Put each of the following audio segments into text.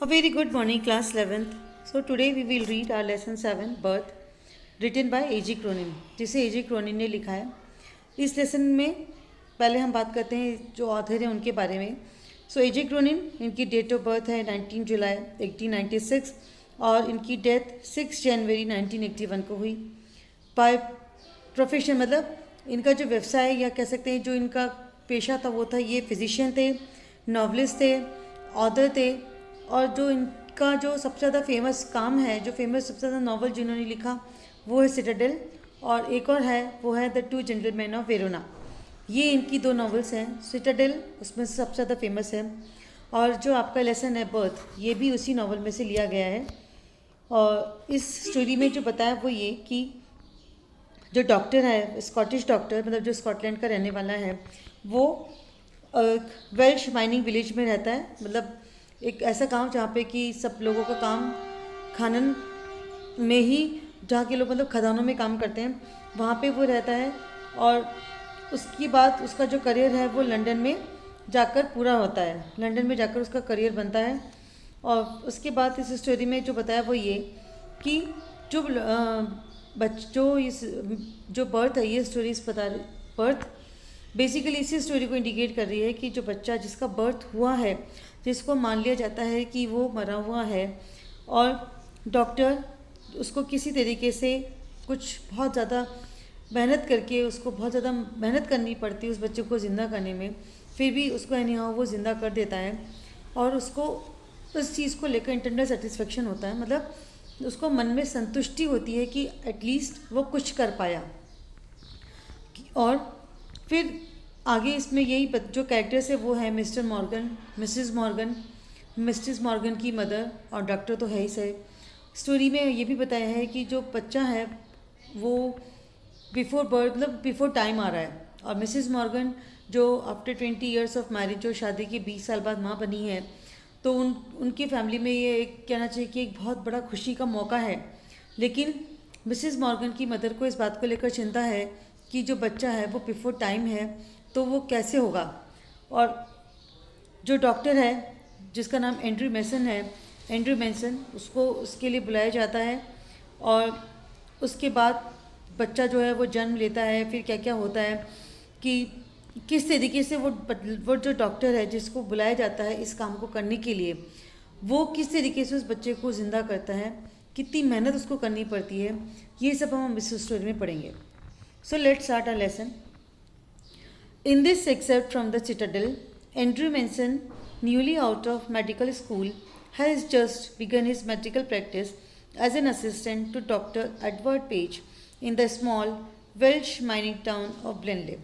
A very good morning, class 11th. So today we will read our lesson 7, Birth, written by A.G. Cronin, जिसे A.G. Cronin ने लिखा है. इस lesson में पहले हम बात करते हैं जो ऑथर हैं उनके बारे में. सो A.G. Cronin, इनकी डेट ऑफ बर्थ है 19 जुलाई 1896 और इनकी डेथ 6 जनवरी 1981 को हुई. बाय प्रोफेशन मतलब इनका जो व्यवसाय या कह सकते हैं जो इनका पेशा था वो था ये फिजिशियन थे, नॉवलिस्ट थे, ऑथर थे. और जो इनका जो सबसे ज़्यादा फेमस काम है, जो फेमस सबसे ज़्यादा नावल जिन्होंने लिखा वो है सिटाडेल, और एक और है वो है the two gentleman of Verona. ये इनकी दो नावल्स हैं. सिटाडेल उसमें से सबसे ज़्यादा फेमस है, और जो आपका लेसन है बर्थ ये भी उसी नावल में से लिया गया है. और इस स्टोरी में जो बताया वो ये कि जो डॉक्टर है, स्कॉटिश डॉक्टर, मतलब जो स्कॉटलैंड का रहने वाला है, वो वेल्श माइनिंग विलेज में रहता है. मतलब एक ऐसा गांव जहाँ पे कि सब लोगों का काम खानन में ही, जहाँ के लोग मतलब खदानों में काम करते हैं, वहाँ पे वो रहता है. और उसकी बाद उसका जो करियर है वो लंदन में जाकर पूरा होता है. लंदन में जाकर उसका करियर बनता है. और उसके बाद इस स्टोरी में जो बताया वो ये कि जो बर्थ है, ये स्टोरी बता रही. बर्थ बेसिकली इसी स्टोरी को इंडिकेट कर रही है कि जो बच्चा जिसका बर्थ हुआ है, जिसको मान लिया जाता है कि वो मरा हुआ है, और डॉक्टर उसको किसी तरीके से कुछ बहुत ज़्यादा मेहनत करके, उसको बहुत ज़्यादा मेहनत करनी पड़ती है उस बच्चे को ज़िंदा करने में, फिर भी उसको एनी हाउ वो ज़िंदा कर देता है. और उसको उस चीज़ को लेकर इंटरनल सेटिस्फेक्शन होता है, मतलब उसको मन में संतुष्टि होती है कि एटलीस्ट वो कुछ कर पाया. और फिर आगे इसमें यही जो कैरेक्टर्स है वो है मिस्टर मॉर्गन, मिसेस मॉर्गन की मदर, और डॉक्टर तो है ही सही. स्टोरी में ये भी बताया है कि जो बच्चा है वो बिफोर बर्थ मतलब बिफोर टाइम आ रहा है. और मिसेस मॉर्गन जो आफ्टर 20 ईयर्स ऑफ मैरिज, जो शादी के 20 साल बाद माँ बनी है, तो उनकी फैमिली में ये एक कहना चाहिए कि एक बहुत बड़ा खुशी का मौका है. लेकिन मिसेस मॉर्गन की मदर को इस बात को लेकर चिंता है कि जो बच्चा है वो बिफोर टाइम है तो वो कैसे होगा. और जो डॉक्टर है जिसका नाम एंड्रू मेसन, उसको उसके लिए बुलाया जाता है. और उसके बाद बच्चा जो है वो जन्म लेता है. फिर क्या क्या होता है कि किस तरीके से वो जो डॉक्टर है जिसको बुलाया जाता है इस काम को करने के लिए, वो किस तरीके से उस बच्चे को ज़िंदा करता है, कितनी मेहनत उसको करनी पड़ती है, ये सब हम इस स्टोरी में पढ़ेंगे. So let's start our lesson. In this excerpt from the Citadel, Andrew Manson, newly out of medical school, has just begun his medical practice as an assistant to Dr. Edward Page in the small Welsh mining town of Blenheim.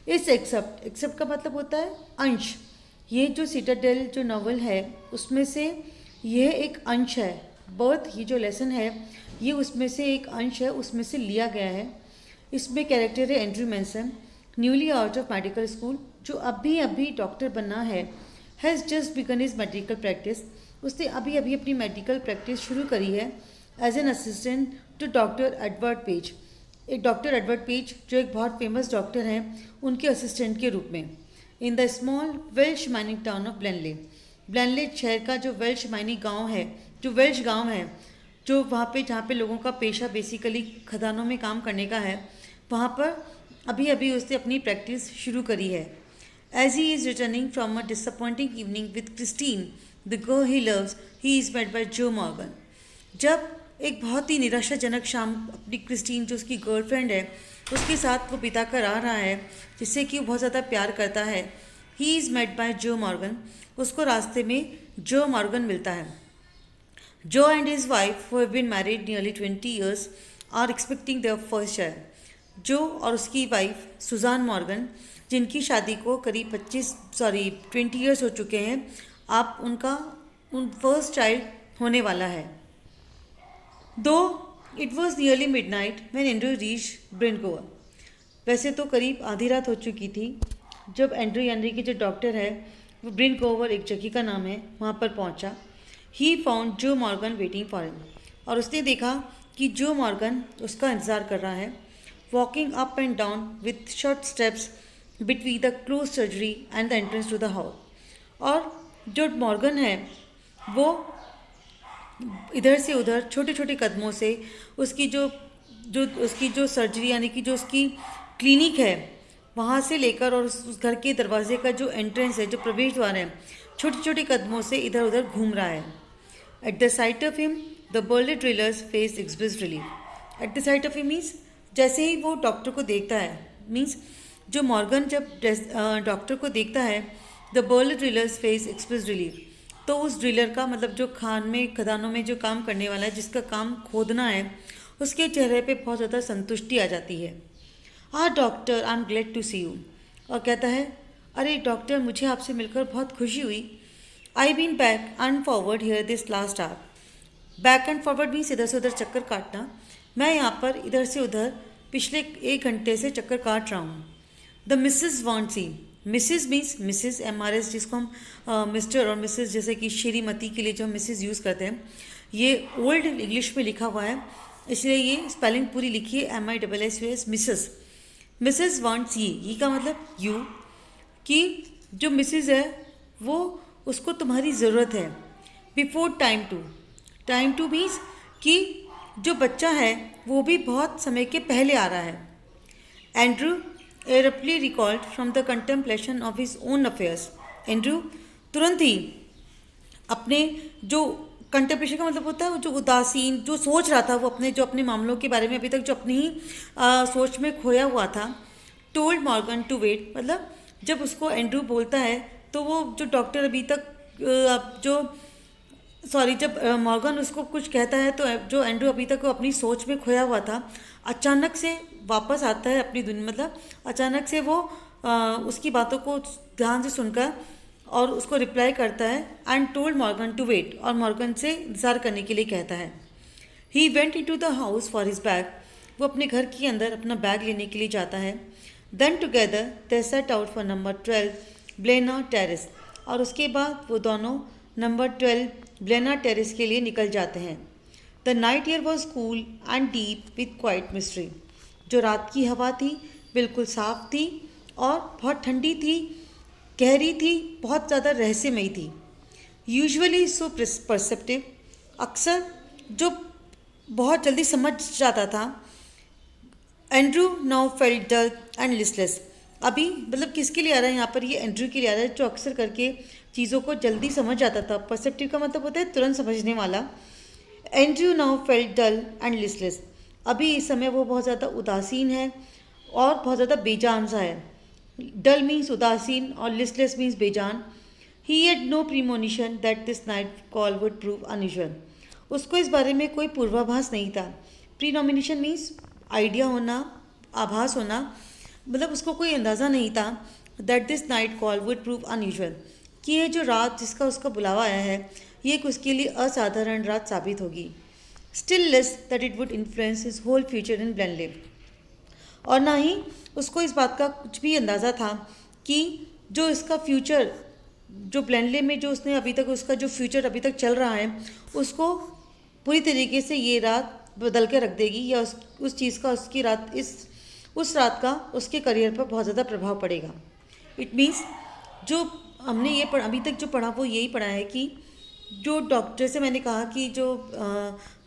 इस accept का मतलब होता है अंश. ये जो Citadel जो novel है उसमें से यह एक अंश है. बर्थ ये जो लेसन है ये उसमें से एक अंश है, उसमें से लिया गया है. इसमें कैरेक्टर है Andrew Manson, newly out of medical school, जो अभी डॉक्टर बनना है. Has just begun his medical practice, उसने अभी अपनी मेडिकल प्रैक्टिस शुरू करी है as an assistant to doctor Edward Page. एक डॉक्टर एडवर्ड पेज जो एक बहुत फेमस डॉक्टर हैं, उनके असिस्टेंट के रूप में. In the small Welsh mining town of Blaenelly शहर का जो वेल्श माइनिंग गाँव है, जो वेल्श गाँव है, जो वहाँ पे जहाँ पे लोगों का पेशा बेसिकली खदानों में काम करने का है, वहाँ पर अभी उसने अपनी प्रैक्टिस शुरू करी है. As he is returning from a disappointing evening with Christine the girl he loves, he is met by Joe Morgan. जब एक बहुत ही निराशाजनक शाम अपनी क्रिस्टीन जो उसकी गर्लफ्रेंड है उसके साथ वो बिता कर आ रहा है, जिससे कि वो बहुत ज़्यादा प्यार करता है, he is met by Joe Morgan. उसको रास्ते में जो मॉर्गन मिलता है. Joe and his wife who have been married nearly 20 years are expecting their first child. Joe और उसकी वाइफ सुजान मॉर्गन, जिनकी शादी को करीब 20 ईयर्स हो चुके हैं, आप उनका फर्स्ट चाइल्ड होने वाला है. दो it was nearly midnight when Andrew reach Bryngower. वैसे तो करीब आधी रात हो चुकी थी जब एंड्रू यानी कि जो डॉक्टर है वो ब्रिनगोवर एक जगह का नाम है, वहाँ पर पहुँचा. ही फाउंड जो मॉर्गन वेटिंग फॉर हिम, और उसने देखा कि जो मॉर्गन उसका इंतज़ार कर रहा है. Walking up and down with short steps between the closed surgery and the entrance to the hall. और जो मॉर्गन है वो इधर से उधर छोटे छोटे कदमों से उसकी जो सर्जरी यानी कि जो उसकी क्लिनिक है वहाँ से लेकर और उस घर के दरवाजे का जो एंट्रेंस है, जो प्रवेश द्वार है, छोटे छोटे कदमों से इधर उधर घूम रहा है। At the sight of him the burly driller's face express relief. At the sight of him means जैसे ही वो डॉक्टर को देखता है, मीन्स जो मॉर्गन जब डॉक्टर को देखता है, the burly driller's face express relief, तो उस ड्रिलर का मतलब जो खदानों में जो काम करने वाला है, जिसका काम खोदना है, उसके चेहरे पे बहुत ज़्यादा संतुष्टि आ जाती है। हाँ doctor, I am glad to see you. और कहता है, अरे डॉक्टर, मुझे आपसे मिलकर बहुत खुशी हुई। I been back and forward here this last hour. Back and forward means इधर से उधर चक्कर काटना। मैं यहाँ पर इधर से उधर पिछले 1 घंटे से चक्कर काट रहा हूँ। The missus want see. Missus means missus MRS, जिसको हम मिस्टर और मिसेज जैसे कि श्रीमती के लिए जो हम मिसेज यूज़ करते हैं, ये ओल्ड इंग्लिश में लिखा हुआ है, इसलिए ये स्पेलिंग पूरी लिखी है MISSUS, मिसेज। मिसेज वॉन्ट्स ये का मतलब यू, कि जो मिसेज है वो उसको तुम्हारी ज़रूरत है। बिफोर टाइम टू मीन्स कि जो बच्चा है वो भी बहुत समय के पहले आ रहा है। Andrew abruptly recalled from the contemplation of his own affairs. Andrew तुरंत ही अपने जो कंटेम्पलेशन का मतलब होता है वो जो उदासीन जो सोच रहा था, वो अपने मामलों के बारे में अभी तक जो अपनी ही सोच में खोया हुआ था। टोल्ड मॉर्गन टू वेट, मतलब जब उसको एंड्रू बोलता है तो वो जो डॉक्टर अभी तक जब मॉर्गन उसको कुछ कहता है तो जो एंड्रू अभी तक वो अपनी सोच में खोया हुआ था, अचानक से वापस आता है अपनी दुनिया, मतलब अचानक से वो उसकी बातों को ध्यान से सुनकर और उसको रिप्लाई करता है। And told Morgan to wait, और मॉर्गन से इंतज़ार करने के लिए कहता है। He went into the house for his bag, वो अपने घर के अंदर अपना बैग लेने के लिए जाता है। Then together they set out for number 12 Blaina terrace, और उसके बाद वो दोनों नंबर 12 ब्लेना टेरेस के लिए निकल जाते हैं। The night air was cool and deep with quite mystery, जो रात की हवा थी बिल्कुल साफ थी और बहुत ठंडी थी, गहरी थी, बहुत ज़्यादा रहस्यमयी थी। यूजुअली सो परसेप्टिव, अक्सर जो बहुत जल्दी समझ जाता था। Andrew now felt dull and listless, अभी मतलब किसके लिए आ रहा है यहाँ पर, ये एंड्रू के लिए आ रहा है जो अक्सर करके चीज़ों को जल्दी समझ जाता था। परसेप्टिव का मतलब होता है तुरंत समझने वाला। Andrew now felt dull and listless, अभी इस समय वो बहुत ज़्यादा उदासीन है और बहुत ज़्यादा बेजान सा है। डल मीन्स उदासीन और लिस्टलेस मीन्स बेजान। He had no premonition that this night call would prove unusual, उसको इस बारे में कोई पूर्वाभास नहीं था। प्रीनोमिनेशन मीन्स आइडिया होना, आभास होना, मतलब उसको कोई अंदाज़ा नहीं था that this night call would prove unusual, कि ये जो रात जिसका उसका बुलावा आया है ये उसके लिए असाधारण रात साबित होगी। Still less that it would influence his whole future in Blaenelly, और ना ही उसको इस बात का कुछ भी अंदाज़ा था कि जो इसका फ्यूचर, जो ब्लेनले में जो उसने अभी तक उसका जो फ्यूचर अभी तक चल रहा है, उसको पूरी तरीके से ये रात बदल के रख देगी, या उस चीज़ का उसकी रात उस रात का उसके करियर पर बहुत ज़्यादा प्रभाव पड़ेगा। इट मीन्स जो हमने ये अभी तक जो पढ़ा वो यही पढ़ा है कि जो डॉक्टर से मैंने कहा कि जो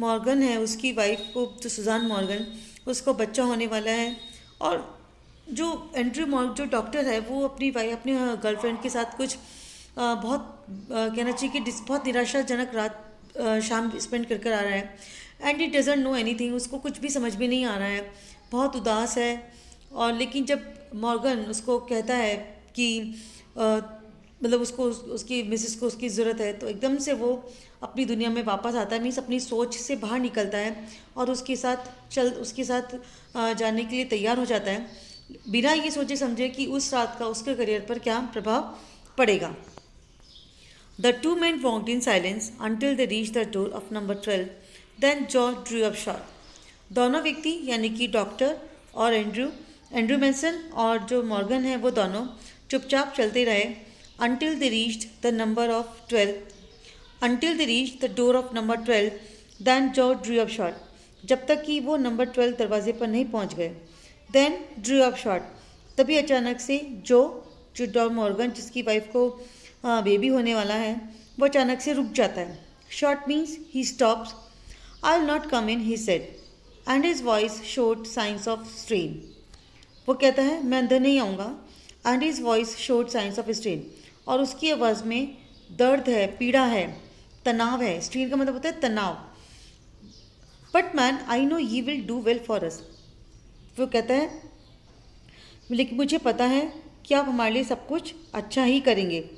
मॉर्गन है उसकी वाइफ को, जो सुजान मॉर्गन, उसको बच्चा होने वाला है, और जो एंड्रू जो डॉक्टर है वो अपनी गर्लफ्रेंड के साथ कुछ बहुत कहना चाहिए कि बहुत निराशाजनक रात शाम स्पेंड कर आ रहा है। And it doesn't know anything, उसको कुछ भी समझ में नहीं आ रहा है, बहुत उदास है। और लेकिन जब मॉर्गन उसको कहता है कि मतलब उसको उसकी मिसेस को उसकी ज़रूरत है, तो एकदम से वो अपनी दुनिया में वापस आता है, मीन्स अपनी सोच से बाहर निकलता है और उसके साथ जाने के लिए तैयार हो जाता है, बिना ये सोचे समझे कि उस रात का उसके करियर पर क्या प्रभाव पड़ेगा। The two men walked in silence until they reached the door of number 12. Then George drew up short. दोनों व्यक्ति यानी कि डॉक्टर और एंड्रू मेंसन और जो मॉर्गन है वो दोनों चुपचाप चलते रहे until they reached the number of 12. Until they reached the door of number 12. Then George drew up short. जब तक कि वो नंबर 12 दरवाजे पर नहीं पहुंच गए। Then drew up short. तभी अचानक से जो डॉ मॉर्गन जिसकी वाइफ को बेबी होने वाला है, वो अचानक से रुक जाता है। Short means he stops. I will not come in, he said, and his voice showed science of strain. वो कहता है मैं अंदर नहीं आऊँगा, and his voice showed science of strain, और उसकी आवाज़ में दर्द है, पीड़ा है, तनाव है। स्ट्रेन का मतलब होता है तनाव। But man I know he will do well for us. वो कहता है लेकिन मुझे पता है कि आप हमारे लिए सब कुछ अच्छा ही करेंगे।